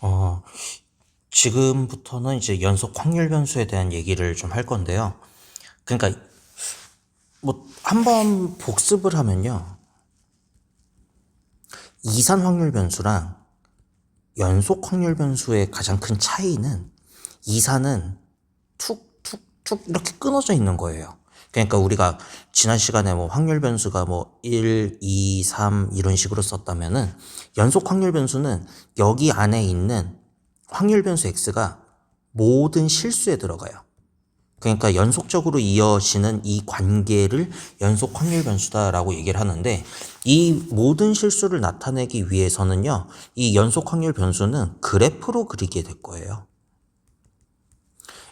어, 지금부터는 이제 연속 확률 변수에 대한 얘기를 좀 할 건데요. 그러니까 뭐 한번 복습을 하면요. 이산 확률 변수랑 연속 확률 변수의 가장 큰 차이는 이산은 툭툭툭 이렇게 끊어져 있는 거예요. 그러니까 우리가 지난 시간에 뭐 확률 변수가 뭐 1, 2, 3 이런 식으로 썼다면은 연속 확률 변수는 여기 안에 있는 확률 변수 x가 모든 실수에 들어가요. 그러니까 연속적으로 이어지는 이 관계를 연속 확률 변수다라고 얘기를 하는데, 이 모든 실수를 나타내기 위해서는요, 이 연속 확률 변수는 그래프로 그리게 될 거예요.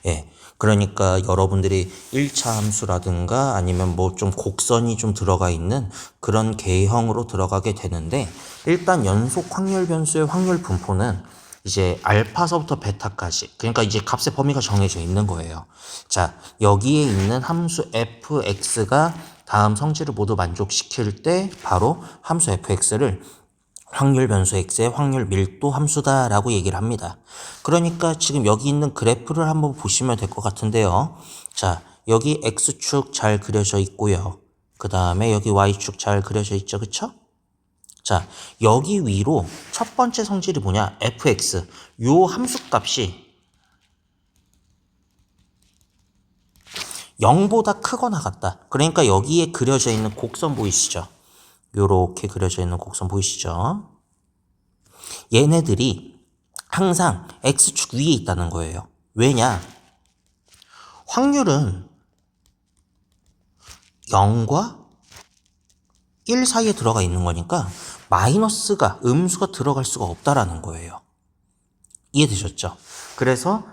예. 그러니까 여러분들이 1차 함수라든가 아니면 뭐 좀 곡선이 좀 들어가 있는 그런 개형으로 들어가게 되는데, 일단 연속 확률 변수의 확률 분포는 이제 알파서부터 베타까지, 그러니까 이제 값의 범위가 정해져 있는 거예요. 자, 여기에 있는 함수 fx가 다음 성질을 모두 만족시킬 때 바로 함수 fx를 확률 변수 x의 확률 밀도 함수다라고 얘기를 합니다. 그러니까 지금 여기 있는 그래프를 한번 보시면 될 것 같은데요. 자, 여기 x축 잘 그려져 있고요. 그 다음에 여기 y축 잘 그려져 있죠. 그쵸? 자, 여기 위로 첫 번째 성질이 뭐냐? fx. 요 함수값이 0보다 크거나 같다. 그러니까 여기에 그려져 있는 곡선 보이시죠? 요렇게 그려져 있는 곡선 보이시죠? 얘네들이 항상 x축 위에 있다는 거예요. 왜냐? 확률은 0과 1 사이에 들어가 있는 거니까 마이너스가, 음수가 들어갈 수가 없다라는 거예요. 이해되셨죠? 그래서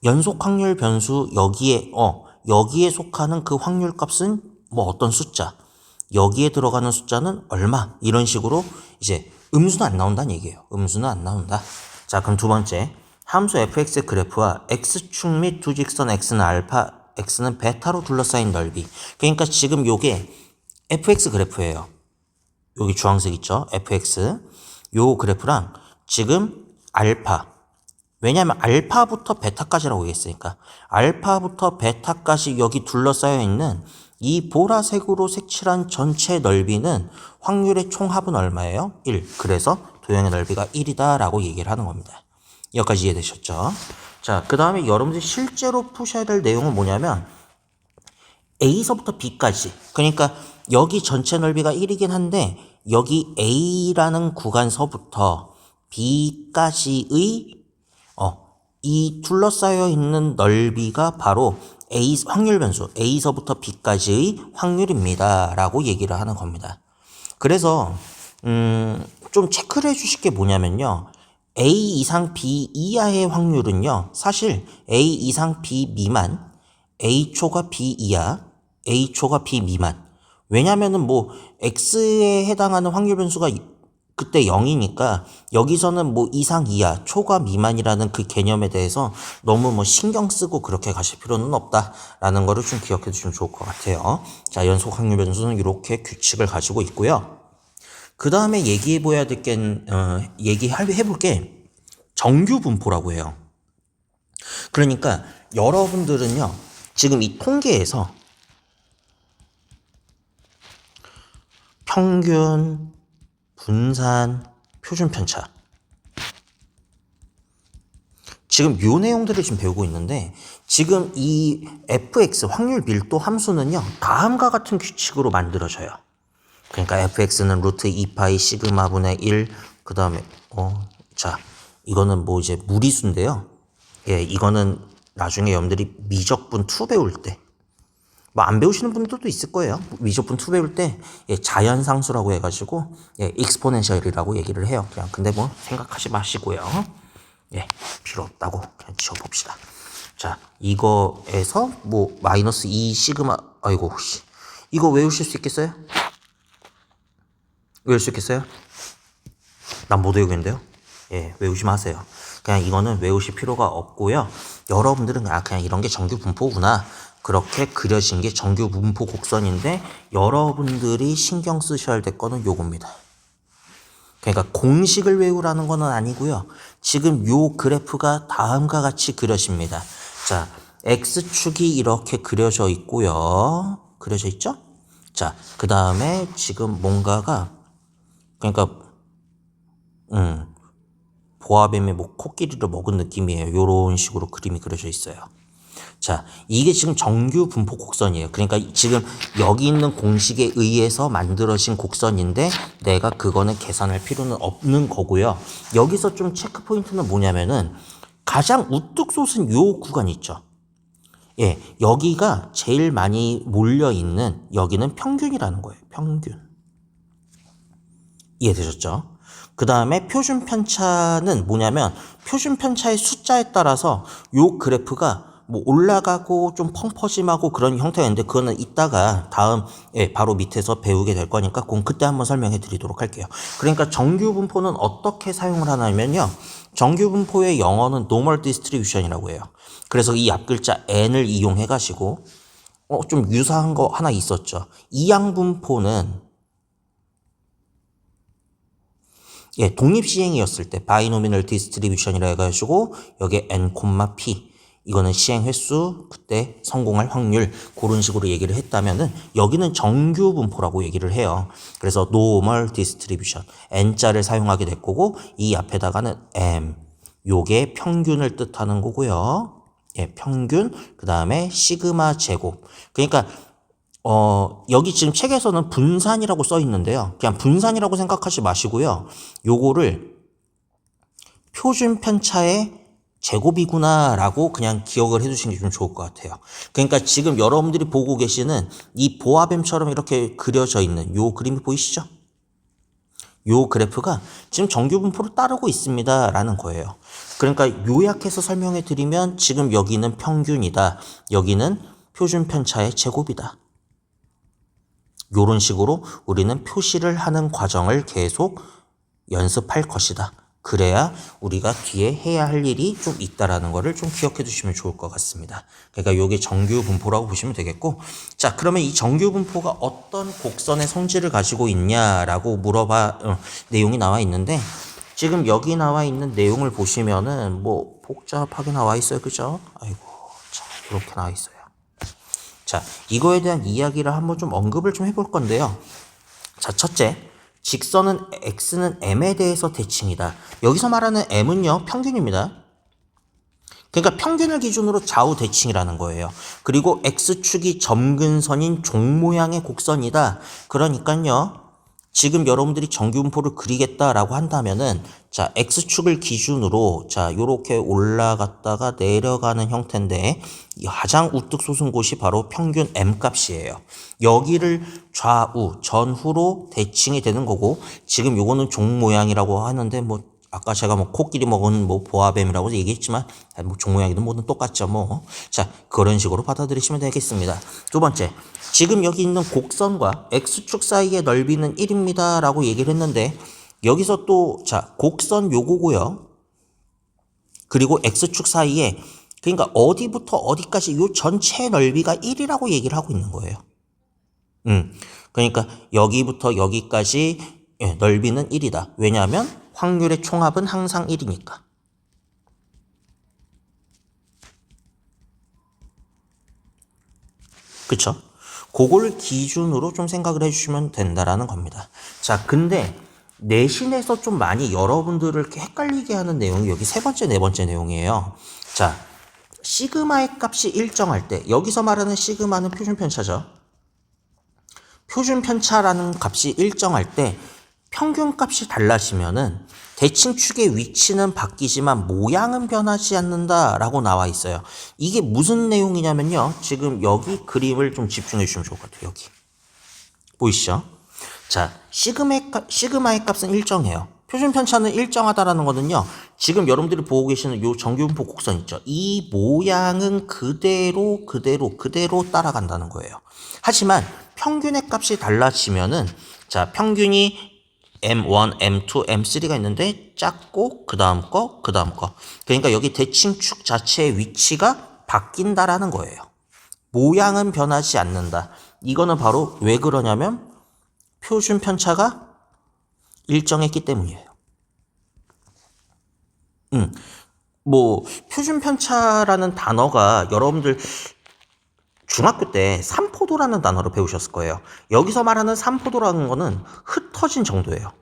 연속 확률 변수 여기에 속하는 그 확률 값은 뭐 어떤 숫자, 여기에 들어가는 숫자는 얼마, 이런 식으로 이제 음수는 안 나온다는 얘기예요. 음수는 안 나온다. 자, 그럼 두 번째, 함수 fx의 그래프와 x축 및 두 직선 x는 알파, x는 베타로 둘러싸인 넓이. 그러니까 지금 요게 fx 그래프예요. 여기 주황색 있죠? fx. 요 그래프랑 지금 알파. 왜냐하면 알파부터 베타까지라고 얘기했으니까. 알파부터 베타까지 여기 둘러싸여 있는 이 보라색으로 색칠한 전체 넓이는 확률의 총합은 얼마예요? 1. 그래서 도형의 넓이가 1이다 라고 얘기를 하는 겁니다. 여기까지 이해되셨죠? 자, 그 다음에 여러분들이 실제로 푸셔야 될 내용은 뭐냐면 A서부터 B까지, 그러니까 여기 전체 넓이가 1이긴 한데 여기 A라는 구간서부터 B까지의 이 둘러싸여 있는 넓이가 바로 확률 변수 A서부터 B까지의 확률입니다 라고 얘기를 하는 겁니다. 그래서 좀 체크를 해주실 게 뭐냐면요, A 이상 B 이하의 확률은요, 사실 A 이상 B 미만, A 초과 B 이하, A 초과 B 미만. 왜냐면은 뭐 X에 해당하는 확률 변수가 그때 0이니까 여기서는 뭐 이상 이하, 초과 미만이라는 그 개념에 대해서 너무 뭐 신경 쓰고 그렇게 가실 필요는 없다라는 거를 좀 기억해 두시면 좋을 것 같아요. 자, 연속 확률 변수는 이렇게 규칙을 가지고 있고요. 그 다음에 얘기해 볼 게 정규 분포라고 해요. 그러니까 여러분들은요, 지금 이 통계에서 평균, 분산, 표준 편차, 지금 요 내용들을 지금 배우고 있는데, 지금 이 fx 확률 밀도 함수는요, 다음과 같은 규칙으로 만들어져요. 그러니까 fx는 루트 2파이 시그마분의 1, 그 다음에 자, 이거는 뭐 이제 무리수인데요. 예, 이거는 나중에 여러분들이 미적분 2 배울 때, 뭐 안 배우시는 분들도 있을 거예요. 미적분 2 배울 때 자연상수라고 해가지고 익스포넨셜이라고 얘기를 해요. 그냥 근데 뭐 생각하지 마시고요. 예, 필요 없다고 그냥 지워봅시다. 자, 이거에서 뭐 마이너스 2 시그마, 아이고 이거 외우실 수 있겠어요? 외울 수 있겠어요? 난 못 외우겠는데요? 예, 외우지 마세요. 그냥 이거는 외우실 필요가 없고요. 여러분들은 그냥 이런 게 정규 분포구나, 그렇게 그려진 게 정규 분포 곡선인데, 여러분들이 신경 쓰셔야 될 거는 요겁니다. 그러니까 공식을 외우라는 건 아니고요. 지금 요 그래프가 다음과 같이 그려집니다. 자, X축이 이렇게 그려져 있고요. 그려져 있죠? 자, 그 다음에 지금 뭔가가, 그러니까, 보아뱀이 뭐 코끼리를 먹은 느낌이에요. 요런 식으로 그림이 그려져 있어요. 자, 이게 지금 정규 분포 곡선이에요. 그러니까 지금 여기 있는 공식에 의해서 만들어진 곡선인데 내가 그거는 계산할 필요는 없는 거고요. 여기서 좀 체크 포인트는 뭐냐면은 가장 우뚝 솟은 요 구간 있죠. 예, 여기가 제일 많이 몰려 있는 여기는 평균이라는 거예요. 평균. 이해되셨죠? 그 다음에 표준 편차는 뭐냐면 표준 편차의 숫자에 따라서 요 그래프가 뭐 올라가고 좀 펑퍼짐하고 그런 형태가 있는데 그거는 이따가 다음 바로 밑에서 배우게 될 거니까 그건 그때 한번 설명해 드리도록 할게요. 그러니까 정규 분포는 어떻게 사용을 하냐면요. 정규 분포의 영어는 normal distribution이라고 해요. 그래서 이 앞글자 n을 이용해 가지고 좀 유사한 거 하나 있었죠. 이항 분포는 독립시행이었을 때 바이노미널 디스트리뷰션이라 해가지고 여기에 n, p 이거는 시행 횟수, 그때 성공할 확률 그런 식으로 얘기를 했다면은 여기는 정규 분포라고 얘기를 해요. 그래서 normal distribution n자를 사용하게 될 거고 이 앞에다가는 m 요게 평균을 뜻하는 거고요. 평균 그 다음에 시그마 제곱 그러니까 여기 지금 책에서는 분산이라고 써 있는데요. 그냥 분산이라고 생각하지 마시고요. 요거를 표준 편차의 제곱이구나라고 그냥 기억을 해두시는 게 좀 좋을 것 같아요. 그러니까 지금 여러분들이 보고 계시는 이 보아뱀처럼 이렇게 그려져 있는 요 그림이 보이시죠? 요 그래프가 지금 정규 분포를 따르고 있습니다라는 거예요. 그러니까 요약해서 설명해 드리면 지금 여기는 평균이다. 여기는 표준 편차의 제곱이다. 요런 식으로 우리는 표시를 하는 과정을 계속 연습할 것이다. 그래야 우리가 뒤에 해야 할 일이 좀 있다라는 거를 좀 기억해 두시면 좋을 것 같습니다. 그러니까 요게 정규 분포라고 보시면 되겠고 자 그러면 이 정규 분포가 어떤 곡선의 성질을 가지고 있냐라고 내용이 나와 있는데 지금 여기 나와 있는 내용을 보시면은 뭐 복잡하게 나와 있어요. 그죠? 아이고 자 이렇게 나와 있어요. 자, 이거에 대한 이야기를 한번 좀 언급을 좀 해볼 건데요. 자, 첫째, 직선은 x는 m에 대해서 대칭이다. 여기서 말하는 m은요, 평균입니다. 그러니까 평균을 기준으로 좌우 대칭이라는 거예요. 그리고 x축이 점근선인 종 모양의 곡선이다. 그러니까요. 지금 여러분들이 정규분포를 그리겠다라고 한다면은 자 x축을 기준으로 자 요렇게 올라갔다가 내려가는 형태인데 가장 우뚝 솟은 곳이 바로 평균 m 값이에요. 여기를 좌우 전후로 대칭이 되는 거고 지금 요거는 종 모양이라고 하는데 뭐 아까 제가 뭐 코끼리 먹은 뭐 보아뱀이라고 얘기했지만 뭐 종 모양이든 뭐든 똑같죠 뭐. 자 그런 식으로 받아들이시면 되겠습니다. 두 번째 지금 여기 있는 곡선과 x축 사이의 넓이는 1입니다 라고 얘기를 했는데 여기서 또 자 곡선 요거고요. 그리고 x축 사이에 그러니까 어디부터 어디까지 요 전체 넓이가 1이라고 얘기를 하고 있는 거예요. 그러니까 여기부터 여기까지 넓이는 1이다. 왜냐하면 확률의 총합은 항상 1이니까. 그쵸? 그걸 기준으로 좀 생각을 해주시면 된다라는 겁니다. 자, 근데 내신에서 좀 많이 여러분들을 이렇게 헷갈리게 하는 내용이 여기 세 번째, 네 번째 내용이에요. 자, 시그마의 값이 일정할 때, 여기서 말하는 시그마는 표준 편차죠. 표준 편차라는 값이 일정할 때 평균 값이 달라지면은 대칭축의 위치는 바뀌지만 모양은 변하지 않는다라고 나와 있어요. 이게 무슨 내용이냐면요. 지금 여기 그림을 좀 집중해 주시면 좋을 것 같아요. 여기. 보이시죠? 자, 시그마의 값은 일정해요. 표준 편차는 일정하다라는 거는요. 지금 여러분들이 보고 계시는 요 정규분포 곡선 있죠. 이 모양은 그대로 따라간다는 거예요. 하지만 평균의 값이 달라지면은 자, 평균이 M1, M2, M3가 있는데 작고 그 다음 거. 그러니까 여기 대칭축 자체의 위치가 바뀐다라는 거예요. 모양은 변하지 않는다. 이거는 바로 왜 그러냐면 표준 편차가 일정했기 때문이에요. 뭐 표준 편차라는 단어가 여러분들 중학교 때 삼포도라는 단어를 배우셨을 거예요. 여기서 말하는 삼포도라는 거는 흩어진 정도예요.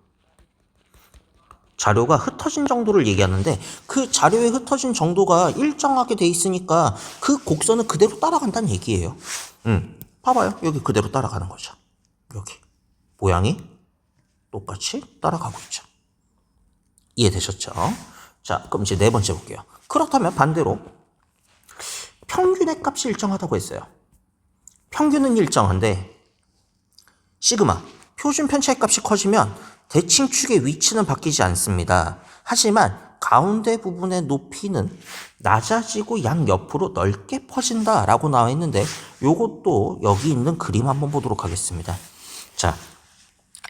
자료가 흩어진 정도를 얘기하는데 그 자료의 흩어진 정도가 일정하게 돼 있으니까 그 곡선은 그대로 따라간다는 얘기예요. 봐봐요. 여기 그대로 따라가는 거죠. 여기 모양이 똑같이 따라가고 있죠. 이해되셨죠? 자, 그럼 이제 네 번째 볼게요. 그렇다면 반대로 평균의 값이 일정하다고 했어요. 평균은 일정한데 시그마, 표준 편차의 값이 커지면 대칭축의 위치는 바뀌지 않습니다. 하지만 가운데 부분의 높이는 낮아지고 양옆으로 넓게 퍼진다 라고 나와 있는데 요것도 여기 있는 그림 한번 보도록 하겠습니다. 자,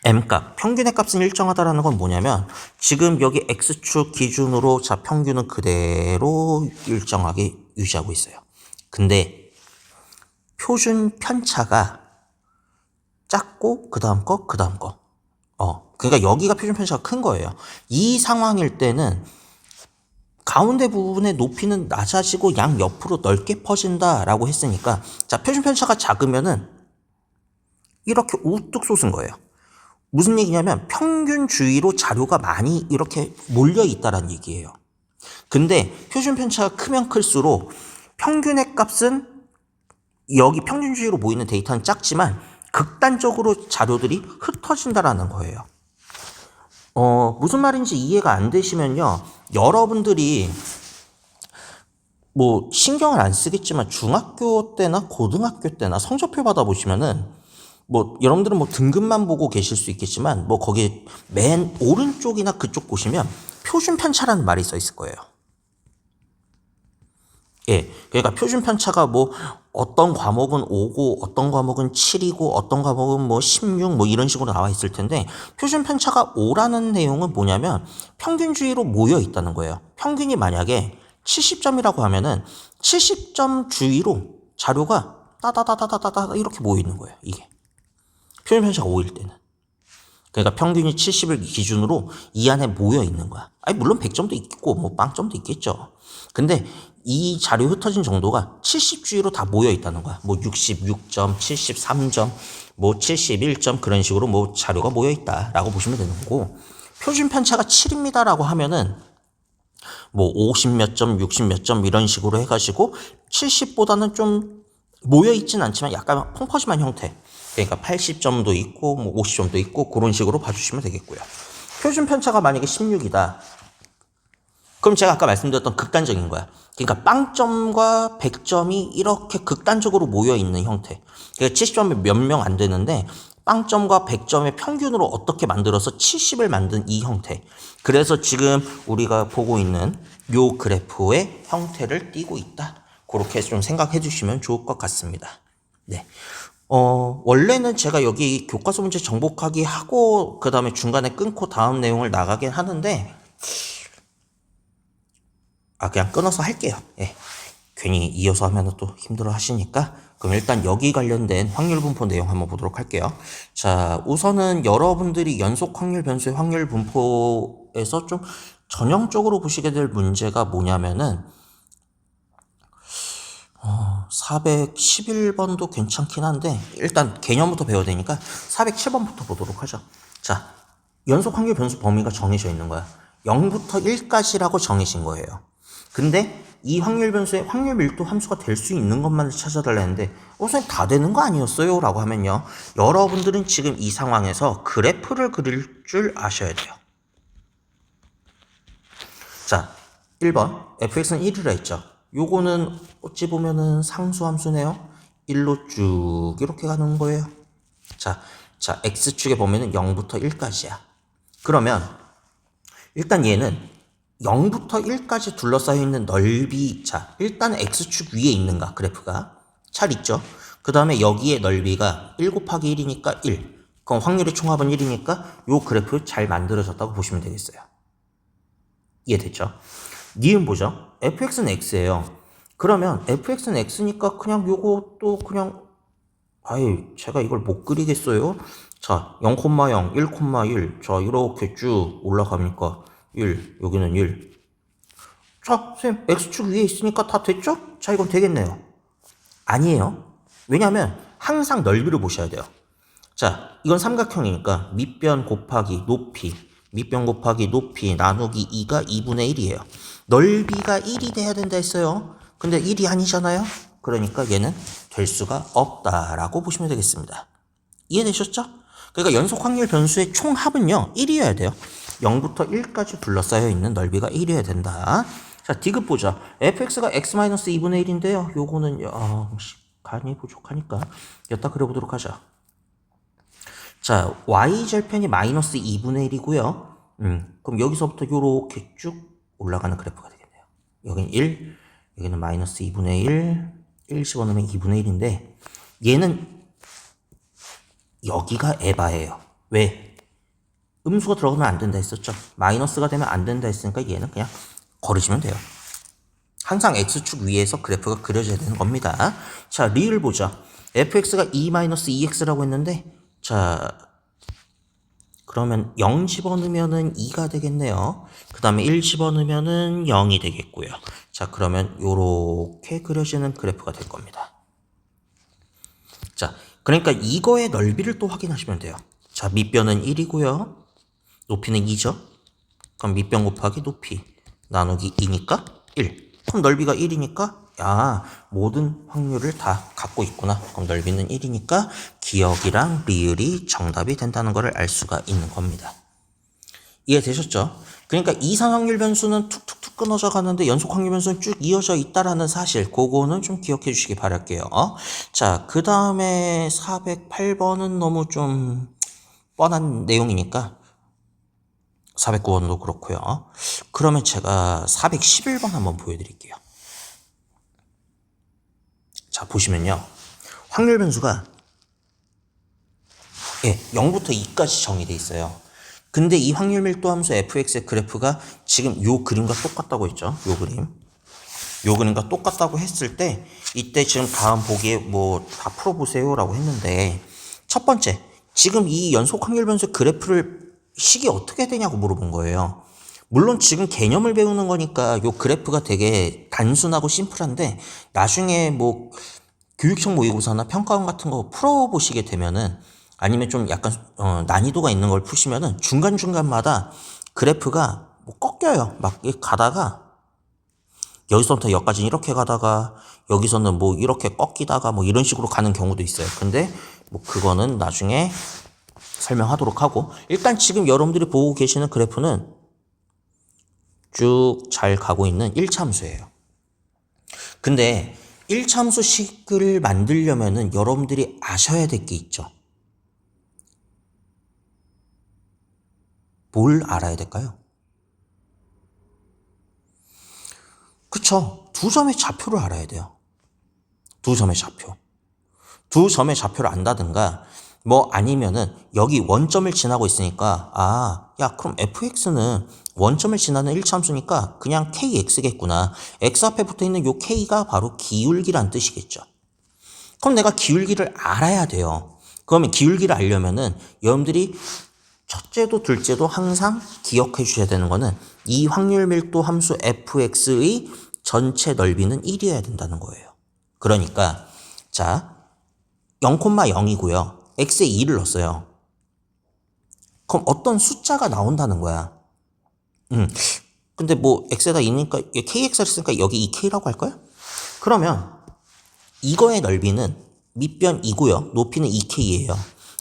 M값, 평균의 값은 일정하다라는 건 뭐냐면 지금 여기 X축 기준으로 자 평균은 그대로 일정하게 유지하고 있어요. 근데 표준 편차가 작고 그 다음 거, 그 다음 거. 그러니까 여기가 표준 편차가 큰 거예요. 이 상황일 때는 가운데 부분의 높이는 낮아지고 양옆으로 넓게 퍼진다라고 했으니까 자 표준 편차가 작으면은 이렇게 우뚝 솟은 거예요. 무슨 얘기냐면 평균 주위로 자료가 많이 이렇게 몰려 있다라는 얘기예요. 근데 표준 편차가 크면 클수록 평균의 값은 여기 평균 주위로 모이는 데이터는 작지만 극단적으로 자료들이 흩어진다라는 거예요. 무슨 말인지 이해가 안 되시면요. 여러분들이 뭐 신경을 안 쓰겠지만 중학교 때나 고등학교 때나 성적표 받아보시면은 뭐 여러분들은 뭐 등급만 보고 계실 수 있겠지만 뭐 거기 맨 오른쪽이나 그쪽 보시면 표준 편차라는 말이 써 있을 거예요. 예, 그러니까 표준 편차가 뭐 어떤 과목은 5고 어떤 과목은 7이고 어떤 과목은 뭐 16 뭐 이런 식으로 나와 있을 텐데 표준 편차가 5라는 내용은 뭐냐면 평균주의로 모여 있다는 거예요. 평균이 만약에 70점이라고 하면은 70점 주위로 자료가 따다다다다다 이렇게 모여 있는 거예요. 이게 표준 편차가 5일 때는. 그러니까 평균이 70을 기준으로 이 안에 모여 있는 거야. 아니 물론 100점도 있고 뭐 빵점도 있겠죠. 근데 이 자료 흩어진 정도가 70주위로 다 모여 있다는 거야. 뭐 66점, 73점, 뭐 71점 그런 식으로 뭐 자료가 모여 있다라고 보시면 되는 거고 표준 편차가 7입니다라고 하면은 뭐 50 몇 점, 60 몇 점 이런 식으로 해가지고 70보다는 좀 모여 있진 않지만 약간 펑퍼짐한 형태. 그러니까 80점도 있고 뭐 50점도 있고 그런 식으로 봐주시면 되겠고요. 표준 편차가 만약에 16이다. 그럼 제가 아까 말씀드렸던 극단적인 거야. 그러니까 빵점과 100점이 이렇게 극단적으로 모여 있는 형태. 그러니까 70점이 몇 명 안 되는데 빵점과 100점의 평균으로 어떻게 만들어서 70을 만든 이 형태. 그래서 지금 우리가 보고 있는 요 그래프의 형태를 띠고 있다. 그렇게 좀 생각해 주시면 좋을 것 같습니다. 네. 원래는 제가 여기 교과서 문제 정복하기 하고 그 다음에 중간에 끊고 다음 내용을 나가긴 하는데 그냥 끊어서 할게요. 예. 괜히 이어서 하면 또 힘들어 하시니까. 그럼 일단 여기 관련된 확률 분포 내용 한번 보도록 할게요. 자, 우선은 여러분들이 연속 확률 변수의 확률 분포에서 좀 전형적으로 보시게 될 문제가 뭐냐면은 411번도 괜찮긴 한데 일단 개념부터 배워야 되니까 407번부터 보도록 하죠. 자, 연속 확률 변수 범위가 정해져 있는 거야. 0부터 1까지라고 정해진 거예요. 근데 이 확률 변수의 확률 밀도 함수가 될 수 있는 것만을 찾아달라 했는데 선생님 다 되는 거 아니었어요? 라고 하면요. 여러분들은 지금 이 상황에서 그래프를 그릴 줄 아셔야 돼요. 자, 1번 fx는 1이라 했죠. 요거는 어찌 보면은 상수함수네요. 1로 쭉 이렇게 가는 거예요. 자, x축에 보면은 0부터 1까지야. 그러면 일단 얘는 0부터 1까지 둘러싸여 있는 넓이, 자, 일단 x축 위에 있는가, 그래프가. 잘 있죠? 그 다음에 여기에 넓이가 1 곱하기 1이니까 1. 그럼 확률의 총합은 1이니까 요 그래프 잘 만들어졌다고 보시면 되겠어요. 이해됐죠? 니은 뭐죠? fx는 x예요. 그러면 fx는 x니까 그냥 요것도 그냥 아이, 제가 이걸 못 그리겠어요? 자, 0,0, 1,1. 자, 이렇게 쭉 올라가니까 1, 여기는 1. 자, 선생님, X축 위에 있으니까 다 됐죠? 자, 이건 되겠네요. 아니에요. 왜냐하면 항상 넓이를 보셔야 돼요. 자, 이건 삼각형이니까 밑변 곱하기 높이, 밑변 곱하기 높이 나누기 2가 2분의 1이에요. 넓이가 1이 돼야 된다 했어요. 근데 1이 아니잖아요. 그러니까 얘는 될 수가 없다라고 보시면 되겠습니다. 이해되셨죠? 그러니까 연속 확률 변수의 총 합은요 1이어야 돼요. 0부터 1까지 둘러싸여 있는 넓이가 1이어야 된다. 자, 디귿 보자. fx가 x-2분의 1인데요. 요거는 간이 부족하니까 여기다 그려보도록 하자. 자, y절편이 마이너스 2분의 1이고요. 그럼 여기서부터 요렇게 쭉 올라가는 그래프가 되겠네요. 여기는 1, 여기는 마이너스 2분의 1 집어넣으면 2분의 1인데 얘는 여기가 에바예요. 왜? 음수가 들어가면 안 된다 했었죠. 마이너스가 되면 안 된다 했으니까 얘는 그냥 거르시면 돼요. 항상 x축 위에서 그래프가 그려져야 되는 겁니다. 자, 리을 보자. fx가 2-2x라고 했는데 자, 그러면 0 집어넣으면은 2가 되겠네요. 그 다음에 1 집어넣으면은 0이 되겠고요. 자, 그러면 요렇게 그려지는 그래프가 될 겁니다. 자, 그러니까 이거의 넓이를 또 확인하시면 돼요. 자, 밑변은 1이고요. 높이는 2죠. 그럼 밑변 곱하기 높이 나누기 2니까 1. 그럼 넓이가 1이니까 모든 확률을 다 갖고 있구나. 그럼 넓이는 1이니까 기억이랑 리을이 정답이 된다는 것을 알 수가 있는 겁니다. 이해되셨죠? 그러니까 이상 확률 변수는 툭툭툭 끊어져 가는데 연속 확률 변수는 쭉 이어져 있다라는 사실, 그거는 좀 기억해 주시기 바랄게요. 자, 그 다음에 408번은 너무 좀 뻔한 내용이니까 409번도 그렇고요. 그러면 제가 411번 한번 보여드릴게요. 자, 보시면요. 확률 변수가 0부터 2까지 정의되어 있어요. 근데 이 확률 밀도 함수 fx의 그래프가 지금 요 그림과 똑같다고 했죠. 요 그림과 똑같다고 했을 때 이때 지금 다음 보기에 뭐 다 풀어보세요 라고 했는데 첫 번째, 지금 이 연속 확률 변수 그래프를 식이 어떻게 되냐고 물어본 거예요. 물론 지금 개념을 배우는 거니까 요 그래프가 되게 단순하고 심플한데 나중에 뭐 교육청 모의고사나 평가원 같은 거 풀어보시게 되면은 아니면 좀 약간 난이도가 있는 걸 푸시면은 중간중간마다 그래프가 뭐 꺾여요. 막 가다가 여기서부터 여기까지 이렇게 가다가 여기서는 뭐 이렇게 꺾이다가 뭐 이런 식으로 가는 경우도 있어요. 근데 뭐 그거는 나중에 설명하도록 하고 일단 지금 여러분들이 보고 계시는 그래프는 쭉 잘 가고 있는 1차함수예요. 근데 1차함수식을 만들려면은 여러분들이 아셔야 될 게 있죠. 뭘 알아야 될까요? 그쵸. 두 점의 좌표를 알아야 돼요. 두 점의 좌표. 두 점의 좌표를 안다든가 뭐 아니면은 여기 원점을 지나고 있으니까 야 그럼 fx는 원점을 지나는 1차함수니까 그냥 kx겠구나. x 앞에 붙어있는 요 k가 바로 기울기란 뜻이겠죠. 그럼 내가 기울기를 알아야 돼요. 그러면 기울기를 알려면은 여러분들이 첫째도 둘째도 항상 기억해 주셔야 되는 거는 이 확률 밀도 함수 fx의 전체 넓이는 1이어야 된다는 거예요. 그러니까 자 0,0이고요. x에 2를 넣었어요. 그럼 어떤 숫자가 나온다는 거야. 근데 뭐 x에다 2니까 kx를 쓰니까 여기 2k라고 할까요? 그러면 이거의 넓이는 밑변 2고요. 높이는 2k예요.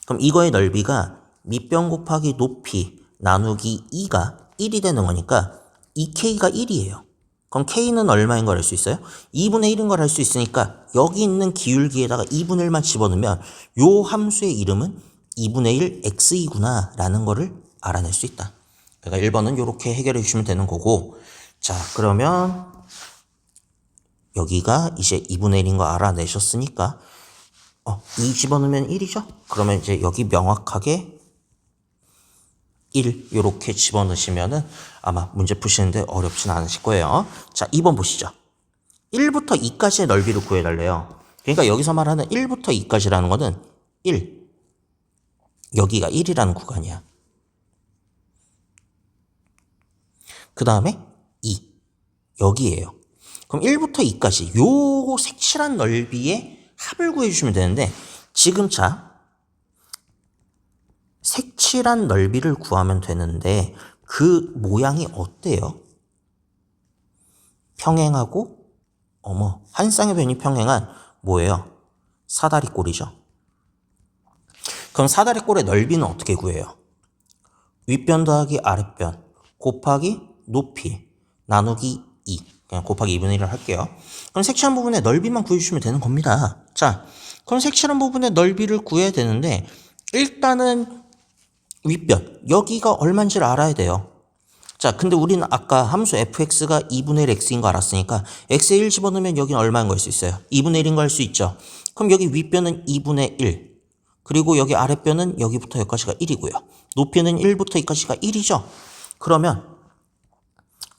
그럼 이거의 넓이가 밑변 곱하기 높이 나누기 2가 1이 되는 거니까 2k가 1이에요. 그럼 k는 얼마인 걸 알 수 있어요? 2분의 1인 걸 알 수 있으니까 여기 있는 기울기에다가 2분의 1만 집어넣으면 요 함수의 이름은 2분의 1 x이구나 라는 거를 알아낼 수 있다. 그러니까 1번은 이렇게 해결해 주시면 되는 거고 자 그러면 여기가 이제 2분의 1인 거 알아내셨으니까 2 집어넣으면 1이죠? 그러면 이제 여기 명확하게 1 이렇게 집어넣으시면은 아마 문제 푸시는데 어렵진 않으실 거예요. 자 2번 보시죠. 1부터 2까지의 넓이를 구해달래요. 그러니까 여기서 말하는 1부터 2까지라는 거는 1. 여기가 1이라는 구간이야. 그 다음에 2. 여기에요. 그럼 1부터 2까지 요 색칠한 넓이의 합을 구해주시면 되는데 지금 자 색칠한 넓이를 구하면 되는데 그 모양이 어때요? 평행하고 한 쌍의 변이 평행한 뭐예요? 사다리꼴이죠. 그럼 사다리꼴의 넓이는 어떻게 구해요? 윗변 더하기 아랫변 곱하기 높이 나누기 2. 그냥 곱하기 2분의 1을 할게요. 그럼 색칠한 부분의 넓이만 구해주시면 되는 겁니다. 자, 그럼 색칠한 부분의 넓이를 구해야 되는데 일단은 윗변 여기가 얼마인지를 알아야 돼요. 자, 근데 우리는 아까 함수 fx가 2분의 1 x인 거 알았으니까 x에 1 집어넣으면 여기는 얼마인 거 할 수 있어요? 2분의 1인 거 할 수 있죠. 그럼 여기 윗변은 2분의 1 그리고 여기 아랫변은 여기부터 여기까지가 1이고요. 높이는 1부터 2까지가 1이죠. 그러면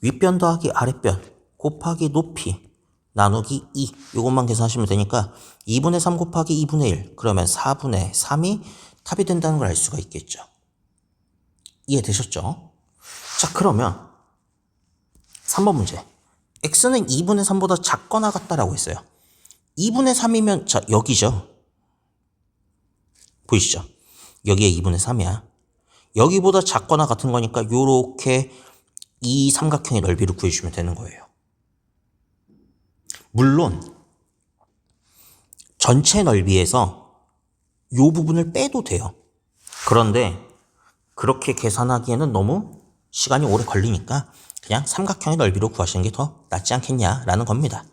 윗변 더하기 아랫변 곱하기 높이 나누기 2 이것만 계산하시면 되니까 2분의 3 곱하기 2분의 1 그러면 4분의 3이 답이 된다는 걸 알 수가 있겠죠. 이해되셨죠? 자, 그러면 3번 문제. x는 2분의 3보다 작거나 같다라고 했어요. 2분의 3이면 자 여기죠. 보이시죠? 여기에 2분의 3이야. 여기보다 작거나 같은 거니까 요렇게 이 삼각형의 넓이를 구해주시면 되는 거예요. 물론 전체 넓이에서 요 부분을 빼도 돼요. 그런데 그렇게 계산하기에는 너무 시간이 오래 걸리니까 그냥 삼각형의 넓이로 구하시는 게 더 낫지 않겠냐라는 겁니다.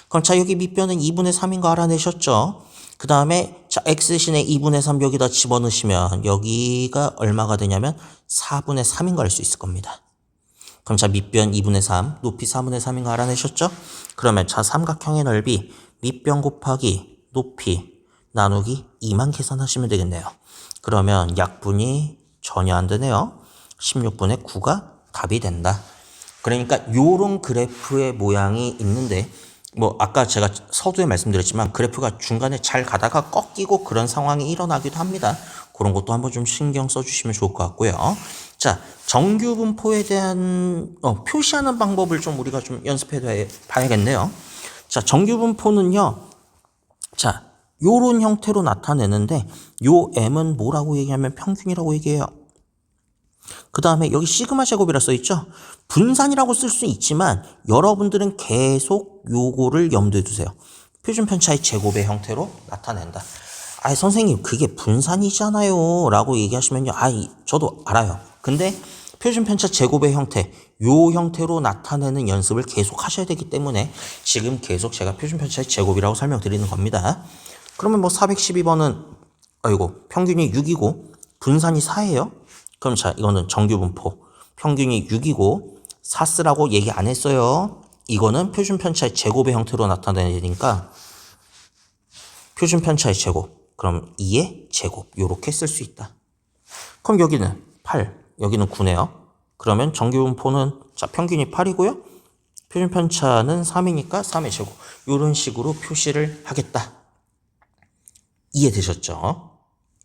그럼 자 여기 밑변은 2분의 3인 거 알아내셨죠? 그 다음에 자 x 대신에 2분의 3 여기다 집어넣으시면 여기가 얼마가 되냐면 4분의 3인 거 알 수 있을 겁니다. 그럼 자 밑변 2분의 3 높이 4분의 3인 거 알아내셨죠? 그러면 자 삼각형의 넓이 밑변 곱하기 높이 나누기 2만 계산하시면 되겠네요. 그러면 약분이 전혀 안 되네요. 16분의 9가 답이 된다. 그러니까 요런 그래프의 모양이 있는데 뭐 아까 제가 서두에 말씀드렸지만 그래프가 중간에 잘 가다가 꺾이고 그런 상황이 일어나기도 합니다. 그런 것도 한번 좀 신경 써주시면 좋을 것 같고요. 자, 정규 분포에 대한 표시하는 방법을 좀 우리가 좀 연습해 봐야겠네요. 자, 정규 분포는요. 자, 요런 형태로 나타내는데 요 m은 뭐라고 얘기하면 평균이라고 얘기해요. 그 다음에 여기 시그마 제곱이라 써있죠. 분산이라고 쓸 수 있지만 여러분들은 계속 요거를 염두에 두세요. 표준 편차의 제곱의 형태로 나타낸다. 아이 선생님 그게 분산이잖아요 라고 얘기하시면요. 저도 알아요. 근데 표준 편차 제곱의 형태 요 형태로 나타내는 연습을 계속 하셔야 되기 때문에 지금 계속 제가 표준 편차의 제곱이라고 설명드리는 겁니다. 그러면 뭐 412번은 평균이 6이고 분산이 4예요. 그럼 자 이거는 정규 분포 평균이 6이고 4 쓰라고 얘기 안 했어요. 이거는 표준 편차의 제곱의 형태로 나타내니까 표준 편차의 제곱 그럼 2의 제곱 요렇게 쓸 수 있다. 그럼 여기는 8 여기는 9네요. 그러면 정규 분포는 자 평균이 8이고요. 표준 편차는 3이니까 3의 제곱 요런 식으로 표시를 하겠다. 이해되셨죠?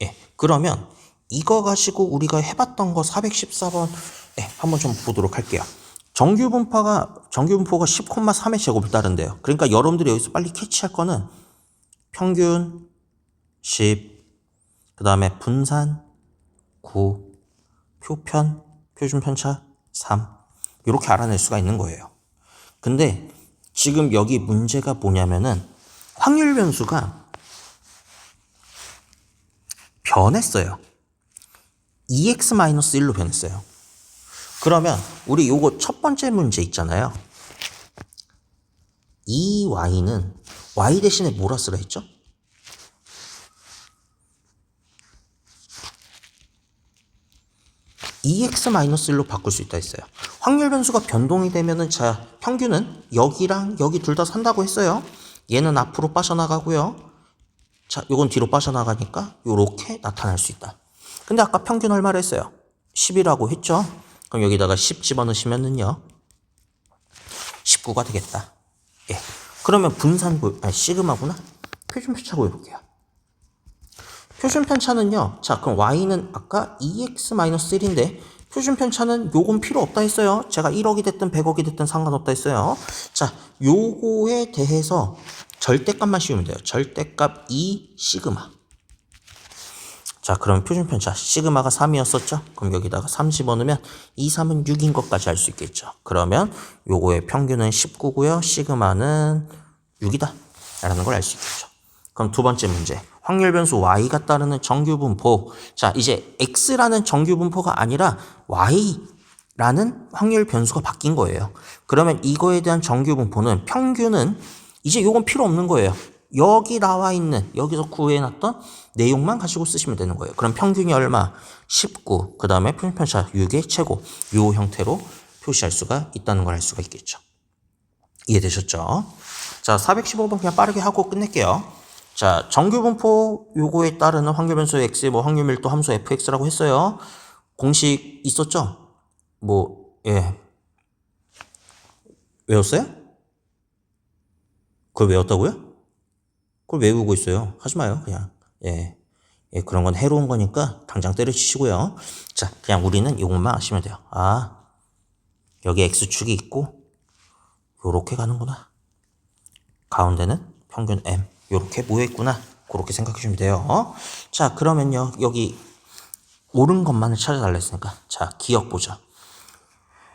예. 그러면 이거 가지고 우리가 해봤던 거 414번 한번 좀 보도록 할게요. 정규 분포가 10,3의 제곱을 따른대요. 그러니까 여러분들이 여기서 빨리 캐치할 거는 평균 10, 그 다음에 분산 9, 표준 편차 3 이렇게 알아낼 수가 있는 거예요. 근데 지금 여기 문제가 뭐냐면은 확률 변수가 변했어요. 2x-1로 변했어요. 그러면 우리 요거 첫 번째 문제 있잖아요. 이 y는 y 대신에 뭐라 쓰라 했죠? (2x-1로) 바꿀 수 있다 했어요. 확률 변수가 변동이 되면은 자 평균은 여기랑 여기 둘 다 산다고 했어요. 얘는 앞으로 빠져나가고요. 자 요건 뒤로 빠져나가니까 요렇게 나타날 수 있다. 근데 아까 평균 얼마를 했어요? 10이라고 했죠? 그럼 여기다가 10 집어넣으시면은요 19가 되겠다. 예. 그러면 시그마구나. 표준 편차 구해볼게요. 표준 편차는요. 자, 그럼 y는 아까 2x-1인데 표준 편차는 요건 필요 없다 했어요. 제가 1억이 됐든 100억이 됐든 상관없다 했어요. 자, 요거에 대해서 절대값만 씌우면 돼요. 절대값 2 시그마. 자, 그럼 표준 편차 시그마가 3이었었죠? 그럼 여기다가 3 집어넣으면 2, 3은 6인 것까지 알 수 있겠죠. 그러면 요거의 평균은 19고요. 시그마는 6이다 라는 걸 알 수 있겠죠. 그럼 두 번째 문제. 확률 변수 y가 따르는 정규 분포. 자, 이제 x라는 정규 분포가 아니라 y라는 확률 변수가 바뀐 거예요. 그러면 이거에 대한 정규 분포는 평균은 이제 요건 필요 없는 거예요. 여기 나와 있는 여기서 구해놨던 내용만 가지고 쓰시면 되는 거예요. 그럼 평균이 얼마? 19. 그 다음에 표준 편차 6의 최고. 요 형태로 표시할 수가 있다는 걸 알 수가 있겠죠. 이해되셨죠? 자, 415번 그냥 빠르게 하고 끝낼게요. 자, 정규 분포 요거에 따르는 확률 변수 x, 뭐 확률 밀도 함수 fx라고 했어요. 공식 있었죠? 예. 외웠어요? 그걸 외웠다고요? 그걸 외우고 있어요. 하지 마요, 그냥. 예. 예, 그런 건 해로운 거니까 당장 때려치시고요. 자, 그냥 우리는 이것만 아시면 돼요. 아, 여기 x축이 있고 요렇게 가는구나. 가운데는 평균 m 요렇게 모여있구나. 그렇게 생각해 주면 돼요. 자, 그러면요, 여기 옳은 것만을 찾아달라 했으니까 자, 기억 보자.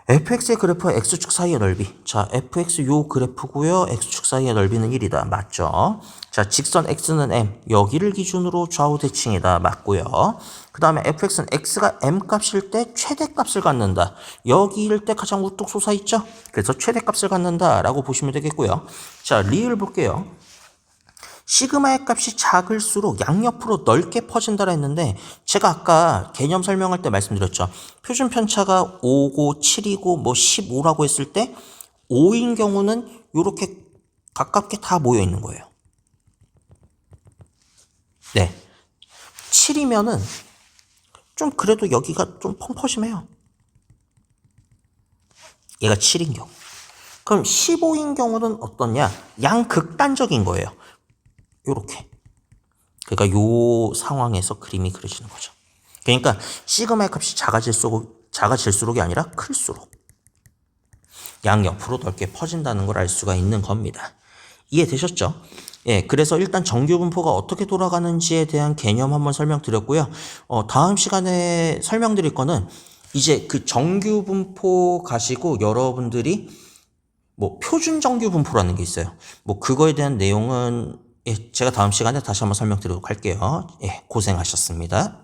fx의 그래프와 x축 사이의 넓이. 자, fx 요 그래프고요. x축 사이의 넓이는 1이다. 맞죠? 자, 직선 x는 m. 여기를 기준으로 좌우 대칭이다. 맞고요. 그 다음에 fx는 x가 m 값일 때 최대값을 갖는다. 여기일 때 가장 우뚝 솟아있죠? 그래서 최대값을 갖는다 라고 보시면 되겠고요. 자, 리을 볼게요. 시그마의 값이 작을수록 양옆으로 넓게 퍼진다라 했는데 제가 아까 개념 설명할 때 말씀드렸죠. 표준 편차가 5고 7이고 뭐 15라고 했을 때 5인 경우는 이렇게 가깝게 다 모여 있는 거예요. 네. 7이면은 좀 그래도 여기가 좀 펑퍼짐해요. 얘가 7인 경우. 그럼 15인 경우는 어떠냐? 양극단적인 거예요. 요렇게. 그러니까 요 상황에서 그림이 그려지는 거죠. 그러니까 시그마의 값이 작아질수록이 아니라 클수록 양옆으로 넓게 퍼진다는 걸 알 수가 있는 겁니다. 이해되셨죠? 예, 그래서 일단 정규 분포가 어떻게 돌아가는지에 대한 개념 한번 설명드렸고요. 다음 시간에 설명드릴 거는 이제 그 정규 분포 가지고 여러분들이 뭐 표준 정규 분포라는 게 있어요. 뭐 그거에 대한 내용은 예, 제가 다음 시간에 다시 한번 설명드리도록 할게요. 예, 고생하셨습니다.